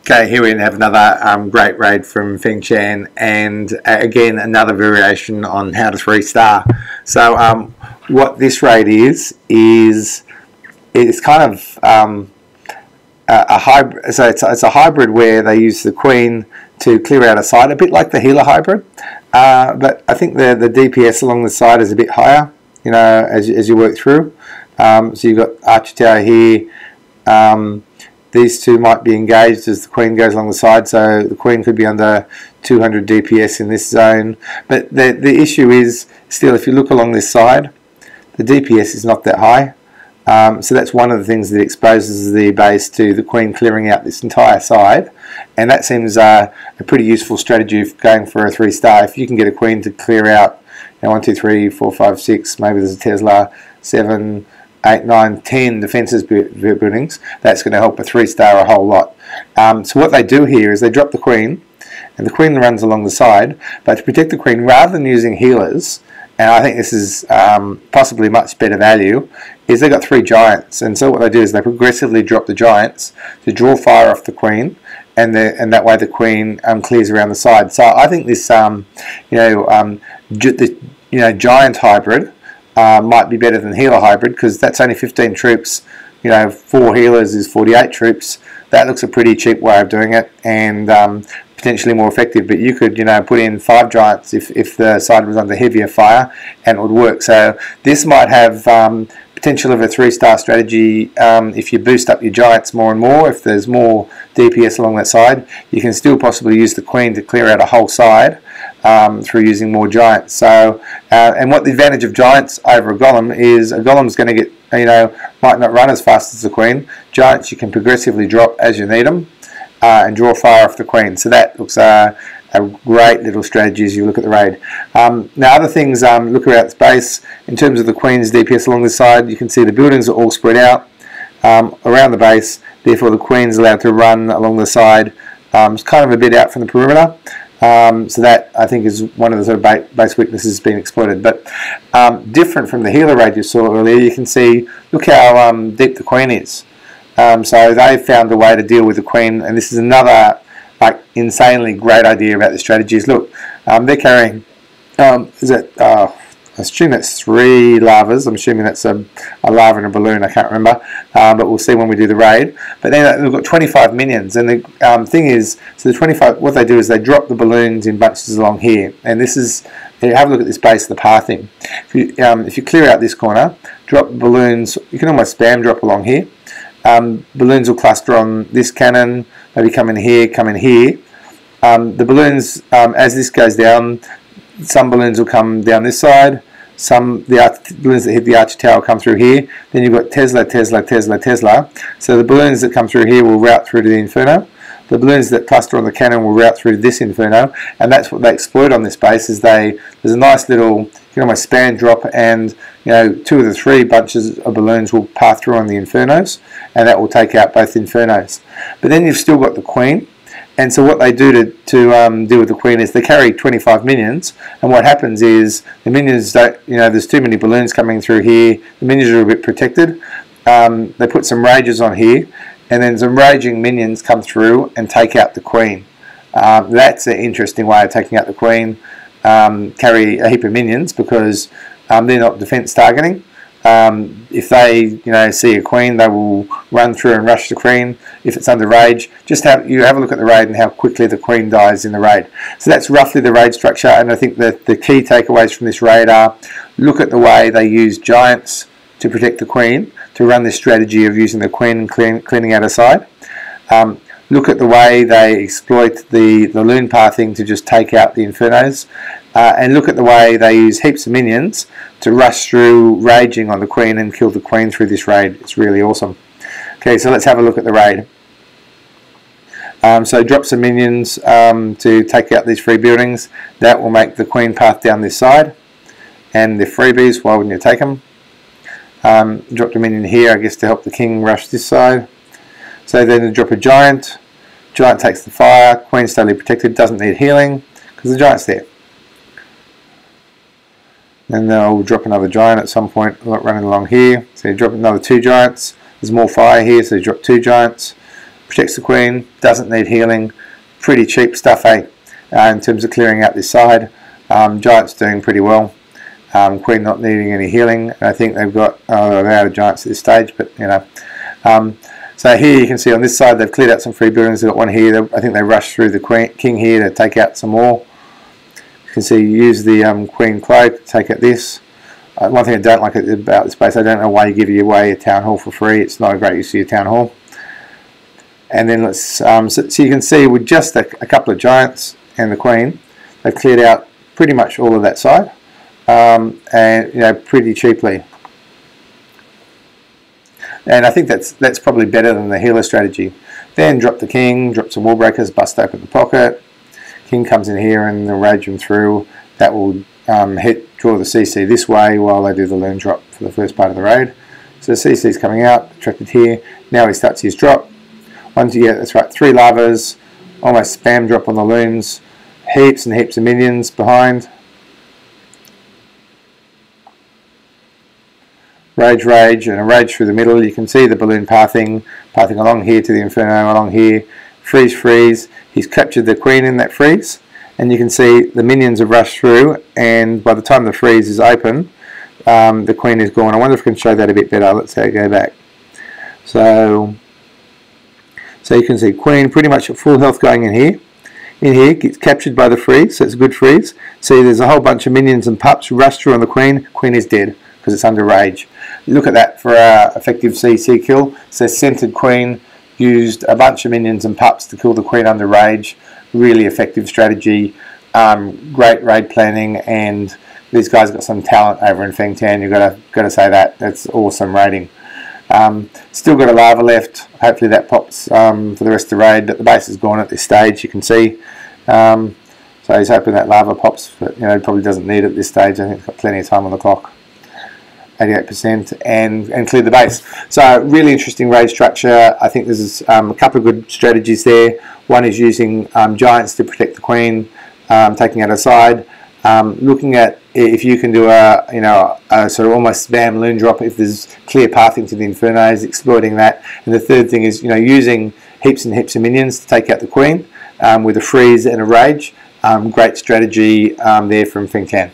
Okay, here we have another great raid from Fengtian, and again another variation on how to 3-star. So what this raid is it's kind of a hybrid. So it's a hybrid where they use the queen to clear out a side, a bit like the Healer Hybrid, but I think the DPS along the side is a bit higher, you know, as you work through. So you've got Archer Tower here. These two might be engaged as the queen goes along the side, so the queen could be under 200 DPS in this zone. But the issue is, still, if you look along this side, the DPS is not that high. So that's one of the things that exposes the base to the queen clearing out this entire side. And that seems a pretty useful strategy for going for a 3-star. If you can get a queen to clear out, you know, 1, 2, 3, 4, 5, 6, maybe there's a Tesla, 7, 8, 9, 10 defences buildings, that's going to help a 3-star a whole lot. So what they do here is they drop the queen, and the queen runs along the side, but to protect the queen, rather than using healers, and I think this is possibly much better value, is they've got 3 giants, and so what they do is they progressively drop the giants to draw fire off the queen, and that way the queen clears around the side. So I think this giant hybrid might be better than Healer Hybrid, because that's only 15 troops. You know, 4 healers is 48 troops. That looks a pretty cheap way of doing it, and potentially more effective. But you could, you know, put in 5 giants if the side was under heavier fire, and it would work. So this might have potential of a 3-star strategy if you boost up your giants more and more. If there's more DPS along that side, you can still possibly use the queen to clear out a whole side through using more giants. So, and what the advantage of giants over a golem is, a golem's going to get, you know, might not run as fast as the queen. Giants you can progressively drop as you need them and draw fire off the queen. So that looks a great little strategy as you look at the raid. Now other things, look around the base. In terms of the queen's DPS along this side, you can see the buildings are all spread out around the base. Therefore the queen's allowed to run along the side. It's kind of a bit out from the perimeter. So that, I think, is one of the sort of base weaknesses being exploited. But different from the Healer raid you saw earlier, you can see, look how deep the queen is. So they found a way to deal with the queen, and this is another insanely great idea about the strategies. Look, they're carrying, I assume that's 3 lavas. I'm assuming that's a lava and a balloon. I can't remember, but we'll see when we do the raid. But then we've got 25 minions, and the thing is, so the 25. What they do is they drop the balloons in bunches along here, and this is. Have a look at this base, the pathing. If you clear out this corner, drop the balloons. You can almost spam drop along here. Balloons will cluster on this cannon. Maybe come in here. The balloons, as this goes down, some balloons will come down this side. The balloons that hit the Archer Tower come through here. Then you've got Tesla. So the balloons that come through here will route through to the Inferno. The balloons that cluster on the cannon will route through this Inferno, and that's what they exploit on this base. There's a nice little, you can almost span drop, and you know, 2 of the 3 bunches of balloons will pass through on the Infernos, and that will take out both Infernos. But then you've still got the queen. And so what they do to deal with the queen is they carry 25 minions, and what happens is the minions don't, you know, there's too many balloons coming through here, the minions are a bit protected. They put some rages on here, and then some raging minions come through and take out the queen. That's an interesting way of taking out the queen. Carry a heap of minions because they're not defense targeting. If they, you know, see a queen, they will run through and rush the queen. If it's under rage, just have a look at the raid and how quickly the queen dies in the raid. So that's roughly the raid structure, and I think that the key takeaways from this raid are, look at the way they use giants to protect the queen, to run this strategy of using the queen and cleaning out her side. Look at the way they exploit the loon pathing to just take out the Infernos. And look at the way they use heaps of minions to rush through raging on the queen and kill the queen through this raid. It's really awesome. Okay, so let's have a look at the raid. So drop some minions to take out these 3 buildings. That will make the queen path down this side. And the freebies, why wouldn't you take them? Drop a minion here, I guess, to help the king rush this side. So then drop a giant. Giant takes the fire. Queen's totally protected, doesn't need healing because the giant's there. Then they'll drop another giant at some point running along here. So you drop another 2 giants. There's more fire here, so you drop 2 giants. protects the queen, doesn't need healing. Pretty cheap stuff, eh? In terms of clearing out this side. Giants doing pretty well. Queen not needing any healing. And I think they've got, they're out of giants at this stage, but you know. So here you can see on this side they've cleared out some free buildings. They've got one here. I think they rushed through the king here to take out some more. You can see use the queen cloak to take out this. One thing I don't like about this base, I don't know why you give away a town hall for free. It's not a great use of your town hall. And then let's so you can see with just a couple of giants and the queen, they've cleared out pretty much all of that side, and you know, pretty cheaply. And I think that's probably better than the healer strategy. Then drop the king, drop some wall breakers, bust open the pocket. King comes in here and they'll rage him through. That will draw the CC this way while they do the loon drop for the first part of the raid. So the CC is coming out, attracted here. Now he starts his drop. Yeah, that's right, 3 lavas, almost spam drop on the loons, heaps and heaps of minions behind. Rage, and a rage through the middle. You can see the balloon pathing along here to the inferno, along here. Freeze. He's captured the queen in that freeze, and you can see the minions have rushed through, and by the time the freeze is open, the queen is gone. I wonder if I can show that a bit better. Let's go back. So you can see queen pretty much at full health going in here. In here, gets captured by the freeze, so it's a good freeze. See, there's a whole bunch of minions and pups rush through on the queen. Queen is dead because it's under rage. Look at that for our effective CC kill. So centered queen, used a bunch of minions and pups to kill the queen under rage. Really effective strategy. Great raid planning, and these guys got some talent over in Fengtian. You've got to say that. That's awesome raiding. Still got a lava left. Hopefully that pops for the rest of the raid, but the base is gone at this stage, you can see. So he's hoping that lava pops, but you know, he probably doesn't need it at this stage. I think he's got plenty of time on the clock. 88% and clear the base. So really interesting raid structure. I think there's a couple of good strategies there. One is using giants to protect the queen, taking out her side. Looking at if you can do a sort of almost spam loon drop if there's clear pathing to the infernos, exploiting that. And the third thing is using heaps and heaps of minions to take out the queen with a freeze and a rage. Great strategy there from Fengtian.